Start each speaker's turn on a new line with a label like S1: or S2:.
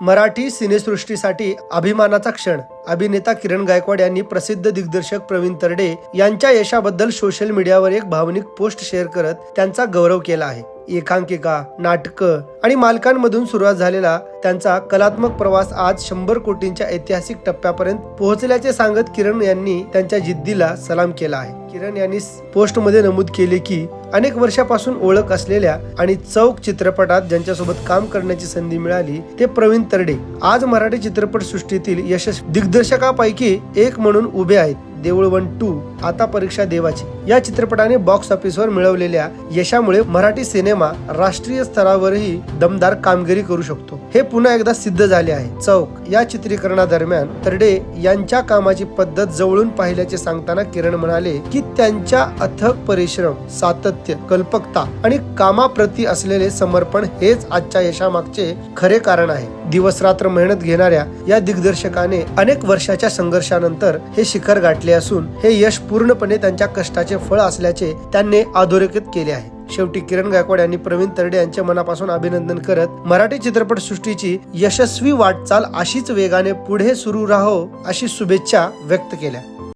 S1: मराठी सिनेसृष्टीसाठी अभिमानाचा क्षण. अभिनेता किरण गायकवाड यांनी प्रसिद्ध दिग्दर्शक प्रवीण तरडे यांच्या यशाबद्दल सोशल मीडियावर एक भावनिक पोस्ट शेअर करत त्यांचा गौरव केला आहे. एकांकिका, नाटकं आणि मालिकांमधून सुरुवात झालेला त्यांचा कलात्मक प्रवास आज 100 कोटींच्या ऐतिहासिक टप्प्यापर्यंत पोहोचल्याचे सांगत किरण यांनी त्यांच्या जिद्दीला सलाम केला आहे. किरण यांनी पोस्टमध्ये नमूद केले की अनेक वर्षापासून ओळख असलेल्या आणि चौक चित्रपटात ज्यांच्यासोबत काम करण्याची संधी मिळाली ते प्रवीण तरडे आज मराठी चित्रपट सृष्टीतील यशस्वी दिग्दर्शकापैकी एक म्हणून उभे आहेत. देऊळ 1, 2 आता परीक्षा देवाची या चित्रपटाने बॉक्स ऑफिसवर मिळवलेल्या यशामुळे मराठी सिनेमा राष्ट्रीय स्तरावरही दमदार कामगिरी करू शकतो हे पुन्हा एकदा सिद्ध झाले आहे. चौक या चित्रीकरणादरम्यान तरडे यांच्या कामाची पद्धत जवळून पाहिल्याचे सांगताना किरण म्हणाले की त्यांच्या अथक परिश्रम, सातत्य, कल्पकता आणि कामाप्रती असलेले समर्पण हेच आजच्या यशामागचे खरे कारण आहे. दिवस रात्र मेहनत घेणाऱ्या या दिग्दर्शकाने अनेक वर्षाच्या संघर्षानंतर हे शिखर गाठले असून हे यश पूर्णपणे त्यांच्या कष्टाचे फळ असल्याचे त्यांनी अधोरेखित केले आहे. शेवटी किरण गायकवाड यांनी प्रवीण तरडे यांचे मनापासून अभिनंदन करत मराठी चित्रपट सृष्टीची यशस्वी वाटचाल अशीच वेगाने पुढे सुरू राहो अशी शुभेच्छा व्यक्त केल्या.